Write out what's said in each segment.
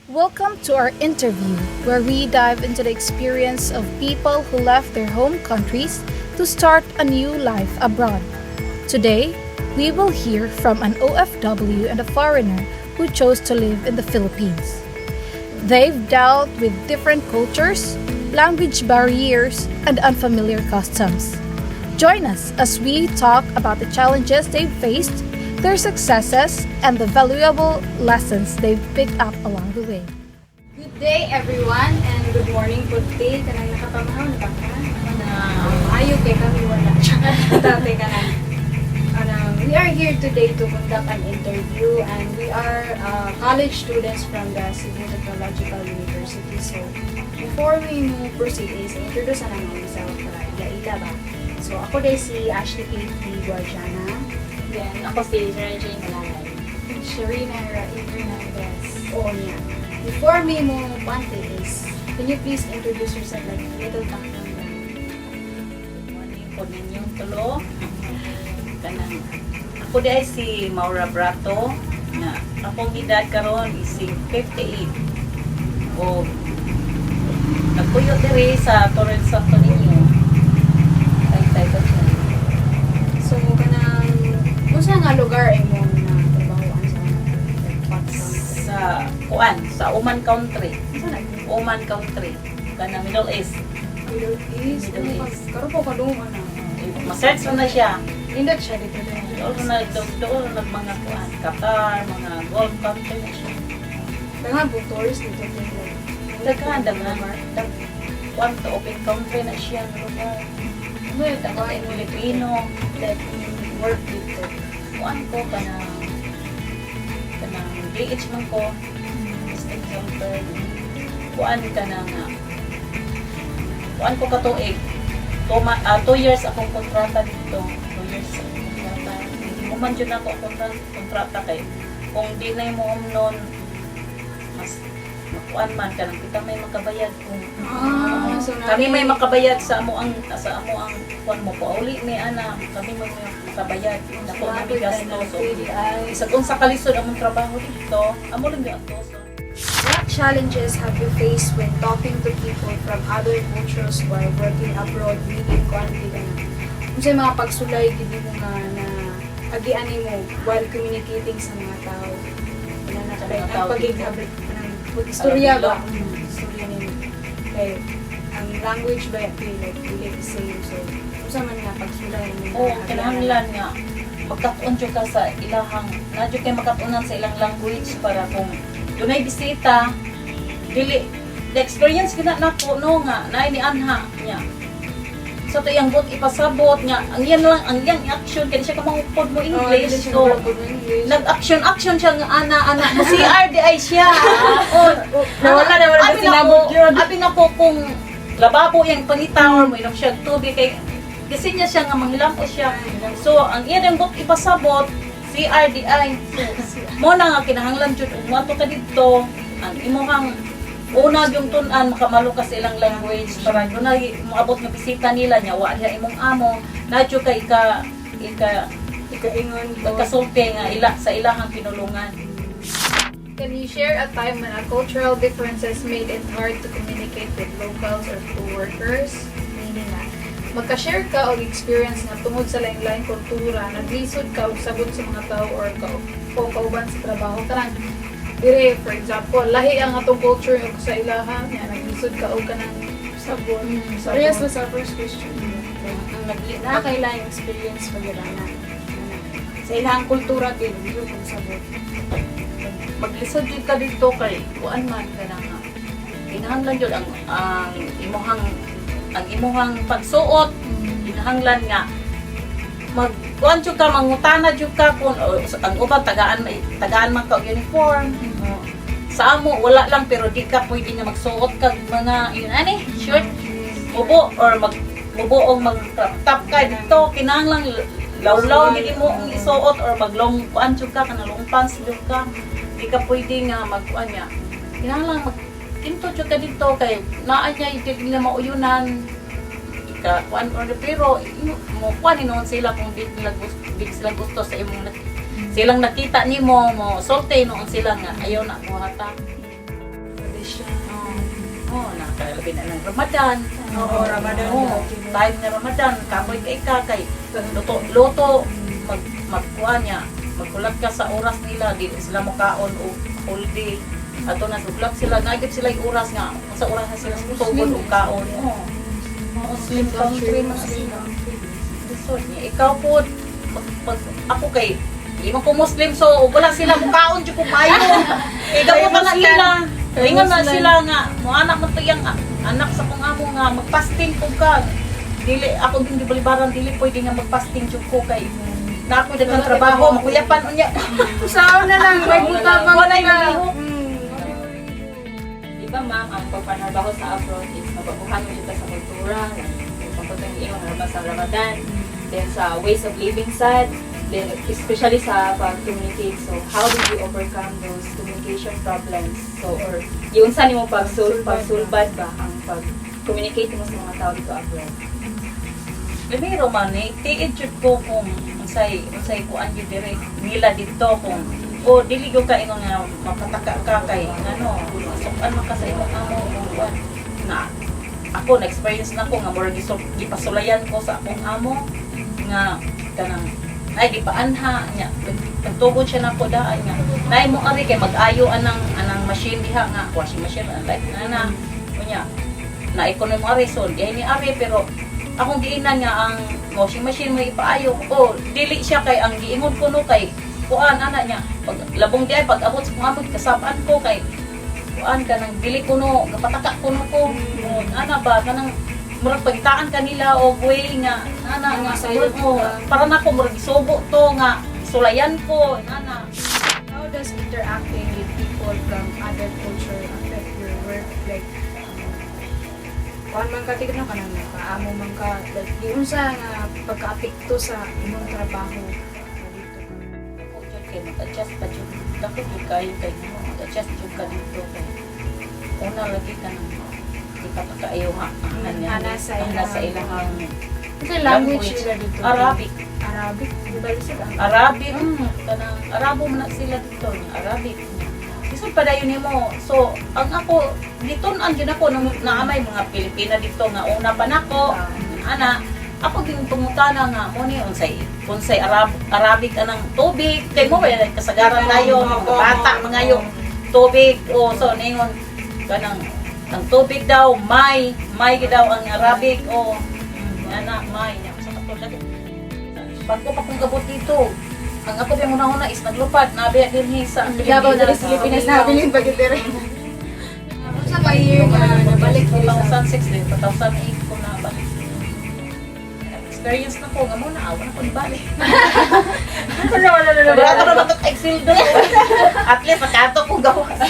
Welcome to our interview, where we dive into the experience of people who left their home countries to start a new life abroad. Today, we will hear from an OFW and a foreigner who chose to live in the Philippines. They've dealt with different cultures, language barriers, and unfamiliar customs. Join us as we talk about the challenges they've faced, their successes, and the valuable lessons they've picked up along the way. Good day everyone and good morning po today. Kanang nakapamahaw na ba ka? Maayo kay kami wala. Tate ka na. We are here today to conduct an interview and we are college students from the Cebu Technological University. So before we proceed is introduce na namin myself para ila ba. So ako din si Ashley Katie Guardiana. Then, ako si Regine Malalay. Sharina Hernandez. Oh, yeah. Before me mo pante is, can you please introduce yourself like a little background? Good morning po ninyong tulo. Kanang, ako di ay si Maura Brato, na akong edad karon is 58. O, nagpuyo diri sa Torrent Santo Niño. Tay ko siya. So, kanang, kung saan nga lugar ay mo na trabahoan sa Sa Kuan, sa Oman Country. Saan na? Oman Country. Kanang Middle East. Middle East? Middle East. Karo po kalungan na. Ma-search mo na siya. Indot siya dito rin. Doon mga kuan, Qatar, mga Gulf country na siya. Kaya po tourist dito rin. Daghan kuan to open country na siya ng lugar. Daghan ay Pilipino that work dito. Kuan ko kanang DH man ko. State jumper. Kuan ko katuig. 2 years akong kontrata dito. 2 years akong kontrata. Hindi mo man dyan ako kontrata kay kung di na mo noon mas makuan man ka kita may makabayad kung So kami may makabayad sa amo ang kuan mo ko uli may ana kami may makabayad nako na gasto so isa kung sa kalisod among trabaho dito amo lang gyud ato so what challenges have you faced when talking to people from other cultures while working abroad, meaning country ka na? Kung sa'yo mga pagsulay, hindi mo nga na agian mo while communicating sa mga tao. Ang pag-igabit, pag-istorya ba? Istorya nimo. Kaya, ang language ba like really the same. So, kung saan man nga pagsulay mo. kinahanglan nga magkatuon jud ka sa ilahang na jud kay makatunan sa ilang language para kung dunay bisita dili the experience kina nako no nga naay ni anha niya so to yang bot ipasabot nga ang yan action kaya siya ka mangupod mo English so nag-action siya nga ana mo CR di ay siya Nawala na wala abi sinabot yun. abi na po kung lababo yang pangitaw mo inom siya tubig kay kasi niya siya nga manglampo siya so ang iyang bot ipasabot CRDI mo na nga kinahanglan jud ug moadto ka didto ang imong una yung tun-an makamalo ka sa ilang language para yun na moabot nga bisita nila nya wa diha imong amo na jud ka Ikaingon ko. kasulti nga sa ilahang pinulungan. Can you share a time when a cultural differences made it hard to communicate with locals or co-workers? Meaning na, magka-share ka og experience na tungod sa lain-lain kultura, naglisod ka og sabot sa mga tao or kauban sa trabaho. Karang, dire, for example, lahi ang atong culture og sa ilaha, niya, naglisod ka og kanang sabot. Parehas ba sa first question? Ang nakakailang experience pag-irana. Sa ilang kultura din, yun kung sabot. Maglisod jud ka dito kay kuan man ka na nga. Kinahanglan jud ang imuhang pagsuot kinahanglan nga magkuan jud ka mangutana jud ka kun ang uban tagaan man ka og uniform sa amo wala lang pero di ka pwede nga magsuot ka mga short mubo or mubuong mag-crop top ka dito kinahanglan lawlaw gid mo ang isuot or maglong kuan jud ka kanang long pants jud ka di ka pwede nga magkuan nya kinahanglan kinto jud ka dito kay naa niya dili na mauyunan ka kuan or pero mo kuan noon sila kung di sila gusto sa imong silang nakita nimo mo sulti noon sila nga ayaw na mo hata labi na ng Ramadan. Oo, Ramadan. Oo, time na Ramadan, kapoy kay luto, magkuha niya, magkulat ka sa oras nila, di sila makaon o whole day. Ato na suglat sila, nagit sila yung oras nga, sa oras na sila sugod o kaon. Oo. Muslim country man sila. So, ikaw po, ako kay, di man ko Muslim, so wala sila mukaon dyan kung mayo. Ikaw po pa na sila. Ingon na sila nga, mo anak mo to yung anak sa kong amo nga, magpasting po ka. Dili, ako din di balibaran, dili pwede nga magpasting dyan ko kay na ako din ng trabaho, makuyapan unya. Saan na lang, may butabang Wala ka. yung Di ba ma'am, ang pagpanarbaho sa abroad is mabaguhan mo dito sa kultura, pagpapatang iyong naman sa Ramadan, then sa ways of living sad, then especially sa pag-communicate. So, how did you overcome those communication problems? So, or yung saan mo pagsulbad ba ang pag-communicate mo sa mga tao dito abroad? Pero man, tiid jud ko kung unsay kuan jud dire nila dito kung o dili ko ka ingon nga makataka ka kay ano sukan man ka sa imong amo kuan na ako na experience na ko nga murag gipasulayan ko sa akong amo nga kanang ay gipaanha nya nagtugod siya nako daan nga nay mo ari kay mag-ayo anang machine diha nga washing machine like na unya na economy mo ari so di ni ari pero akong giinan nga ang washing machine mo ipaayo o dili siya kay ang giingon ko no kay kuan ana niya pag labong di ay pag abot sa mga kasabaan ko kay kuan ka nang dili ko no kapataka ko no ko ana ba kanang murag pagitaan kanila o way nga ana nga sa mo para nako murag isubo to nga sulayan ko ana. How does interacting with people from other culture affect your work? Like, kuan man ka tignan ka nang kaamo man ka, like, di unsa nga pagka-apekto sa imong trabaho dito? Ako jud kay mag-adjust pa jud dako jud kayo kay mo mag-adjust jud ka dito kay una lagi ka nang di ka pakaayo ha Ana sa ilahang Kasi language nila dito. Arabic. Arabic? Di ba sila? Arabic, kanang Arabo man na sila dito, Arabic. Isod pa dayon nimo. So, ang ako dito-an gyud ako naamay mga Pilipina dito nga una pa nako. Ana, ako din pangutana nga mo ni unsay Arabic anang tubig. Kay mo ba kasagaran tayo mga bata mga yung tubig o so ningon kanang ang tubig daw may gid daw ang Arabic o ana may nya sa katulad. Pag ko pa kong gabot dito, ang ako yung una-una is naglupad, nabiya din sa Davao na sa Pilipinas na bilin pag ito rin. Sa pa year nga nabalik ko lang sa 2006 din, 2008 ko na balik. Experience na ko, nga muna, awan na ko ni balik. Wala na mag-excel doon. At least, makato ko gawas.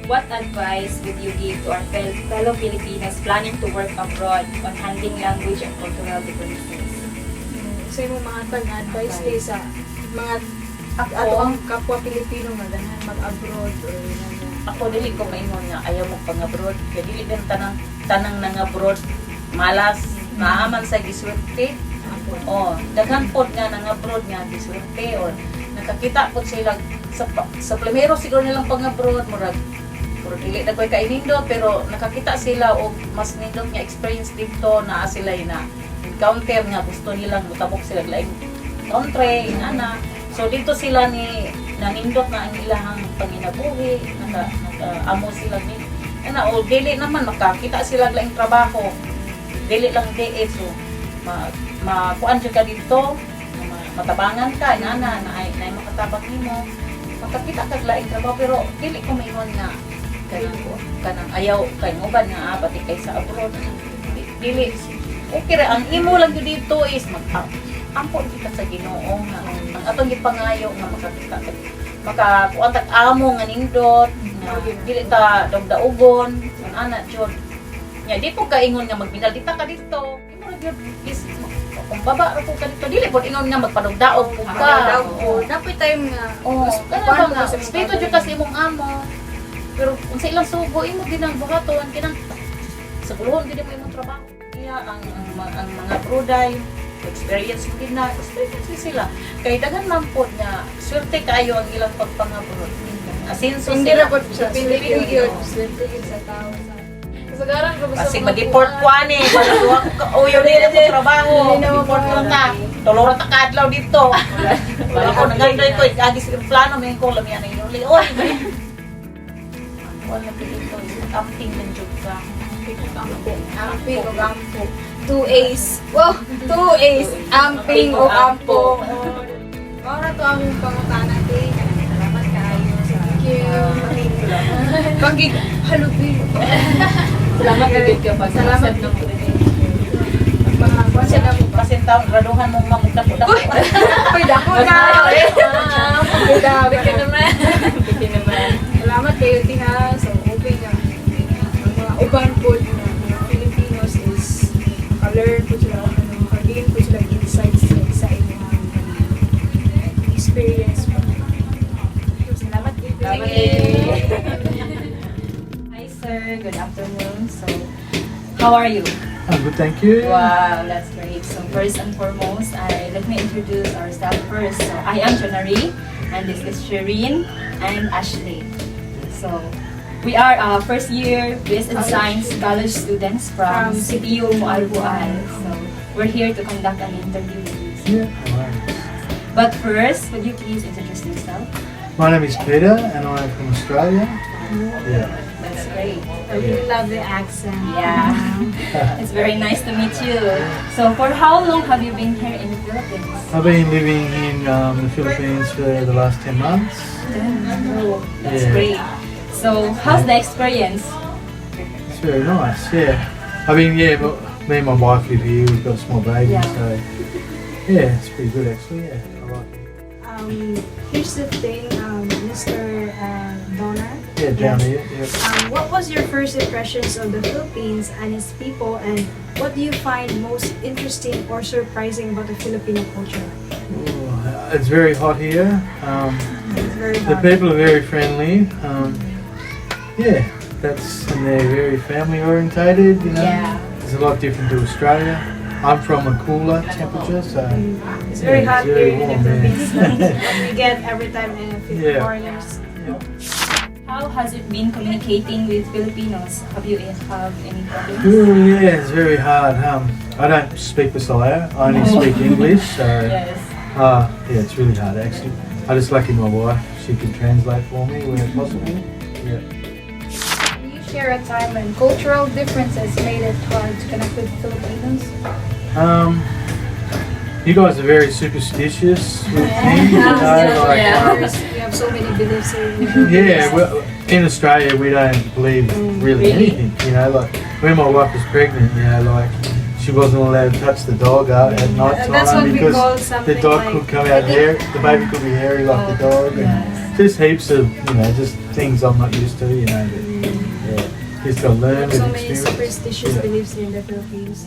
What advice would you give to our fellow Filipinos planning to work abroad on handling language and cultural differences? sa imong mga pag-advise day sa mga ato ang kapwa Pilipino nga ganahan mag-abroad or Ako dili ko maingon nga ayaw mo pang-abroad. Kaya dili din tanang nang-abroad malas, naaman sa giswerte. O, daghan pod nga nang-abroad nga giswerte or nakakita pod sila sa primero siguro nilang pang-abroad murag dili na ko'y kainindot pero nakakita sila o mas nindot nga experience dito na sila na encounter nga gusto nilang mutabok sila laing country, ana. So dito sila ni nanindot na ang ilahang panginabuhi, naka-amo sila ni ana o dili naman makakita sila laing trabaho. Dili lang diet so makuan jud ka dito, matabangan ka ana na ay makatabang nimo. Makakita ka laing trabaho pero dili ko maingon nga kanang ayaw kay mo ba nga pati kay sa abroad dili okay ra ang imo lang jud dito is ampon kita sa Ginoo nga ang atong gipangayo nga makakita makakuan tag amo nga nindot nga dili ta dogdaugon ana jud nya di po kaingon nga magbinaldita ka dito imo ra gyud is kung baba ra po ka dito dili po ingon nga magpadogdaog po ka dapat time nga kana nga respeto jud kasi imong amo. Pero kung sa ilang sugo, imo din ang buhaton, kinang sa guluhon, din mo imong trabaho. Kaya ang mga pruday, experience mo din na, experience sila. Kaya dagan man po na, swerte kayo ang ilang pagpangabroad. Asinso hindi sila. ra po sa Pilipino swerte sa tao sa Kasagaran ko Kasi mag-deport ko ani, uyo nila ko trabaho, mag-deport ko ta. Dolor ta kadlaw dito. Wala ko nagandoy ko agis yung plano may ko lang yan yung oy. Wala ko dito, camping ng jud ka. Amping o gampo. 2 A's. Wow, 2 A's. Amping o gampo. Ora to aming pangutana din. Salamat kayo. Thank you. Pagig halubi. Salamat gid ka pag Salamat ng mga Kasi na kasi taon graduhan mo mamukta ko dako. Uy, dako ka. Uy, dako ka naman. Hindi naman. Salamat kayo tiha sa open nga. Ang mga uban po na mga Filipinos is ka-learn po sila, ka-gain po sila insights sa inyong experience po. Salamat kayo. Salamat kayo. Hi sir, good afternoon. So, how are you? I'm good, thank you. Wow, that's great. So first and foremost, let me introduce ourselves first. So I am Janari, and this is Shireen and Ashley. So we are first year business science college students from CPU Mualbual. So we're here to conduct an interview with you. Yeah, alright. But first, would you please introduce yourself? My name is Peter and I'm from Australia. Yeah. That's great. I really love the accent. Yeah, it's very nice to meet you. So for how long have you been here in the Philippines? I've been living in the Philippines for the last 10 months. Oh, that's Yeah. great. So how's the experience? It's very nice, yeah. I mean, yeah, but me and my wife live here, we've got a small baby, Yeah. so yeah, it's pretty good actually, yeah. I like it. Here's the thing, Mr. Donor. Yeah, down here, yeah. What was your first impressions of the Philippines and its people, and what do you find most interesting or surprising about the Filipino culture? Ooh, it's very hot here. It's very The hot. people are very friendly. Yeah, and they're very family orientated, you know. Yeah. It's a lot different to Australia. I'm from a cooler temperature, so It's very yeah, hot it's very here in the warm, yeah. Philippines. What we get every time in Yeah. foreigners. How has it been communicating with Filipinos? Have you have any problems? Ooh, yeah, it's very hard. I don't speak Bisaya. I only speak English, so Yes. yeah, it's really hard actually. I just lucky my wife; she can translate for me where possible. Yeah. Can you share a time when cultural differences made it hard to connect with Filipinos? You guys are very superstitious with things, you know, like. We have so many beliefs here. Yeah, well, in Australia we don't believe really anything, you know, like when my wife was pregnant, you know, like she wasn't allowed to touch the dog at night That's what time we call because something the dog like- could come out hairy, the baby could be hairy like the dog, and just heaps of, you know, just things I'm not used to, you know, but yeah, just gotta learn with So many experience. superstitious Yeah. beliefs here in the Philippines.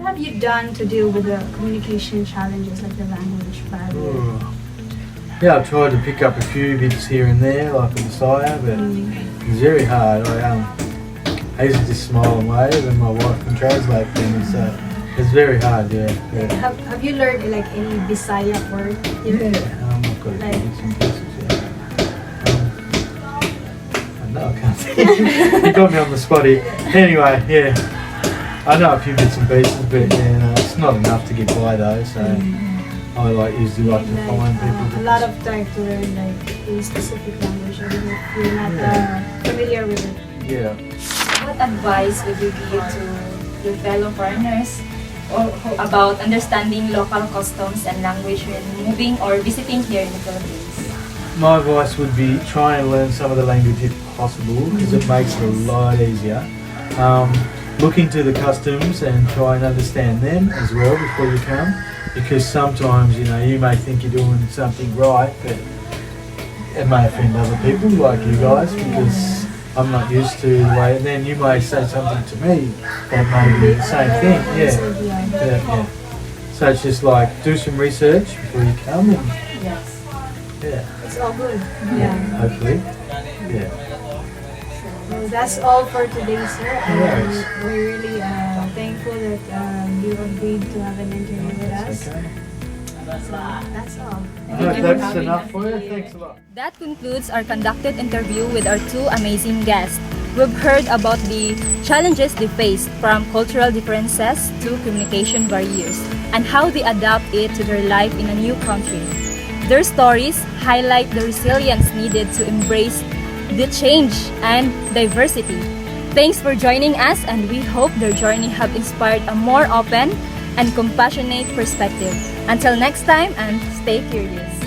What have you done to deal with the communication challenges like the language barrier? Ooh. Yeah, I've tried to pick up a few bits here and there, like the Messiah, but it's very hard. I usually just smile and wave, and my wife can translate things, so it's very hard. Yeah, yeah. Have you learned like any Bisaya word here? I've got to Like- do some pieces. Yeah. No, I can't think. You got me on the spot here. Anyway, yeah, I know a few bits and pieces, but yeah, no, it's not enough to get by though. So I usually like to find people. A lot of time to learn like a specific language and you're not familiar with it. Yeah. What advice would you give to your fellow foreigners about understanding local customs and language when moving or visiting here in the Philippines? My advice would be try and learn some of the language if possible, because it makes it a lot easier. Look into the customs and try and understand them as well before you come, because sometimes, you know, you may think you're doing something right, but it may offend other people like you guys, because I'm not used to the way, and then you may say something to me that may be the same thing. Yeah. So it's just like do some research before you come, and Yes. yeah, It's all good. Yeah. hopefully, yeah. Well, that's all for today, sir. Yes. We're really thankful that you agreed to have an interview with us. Okay. That's all. I hope that's enough for you. Thanks a lot. That concludes our conducted interview with our two amazing guests. we've heard about the challenges they faced, from cultural differences to communication barriers, and how they adapt it to their life in a new country. Their stories highlight the resilience needed to embrace the change and diversity. Thanks for joining us, and we hope their journey have inspired a more open and compassionate perspective. Until next time, and stay curious.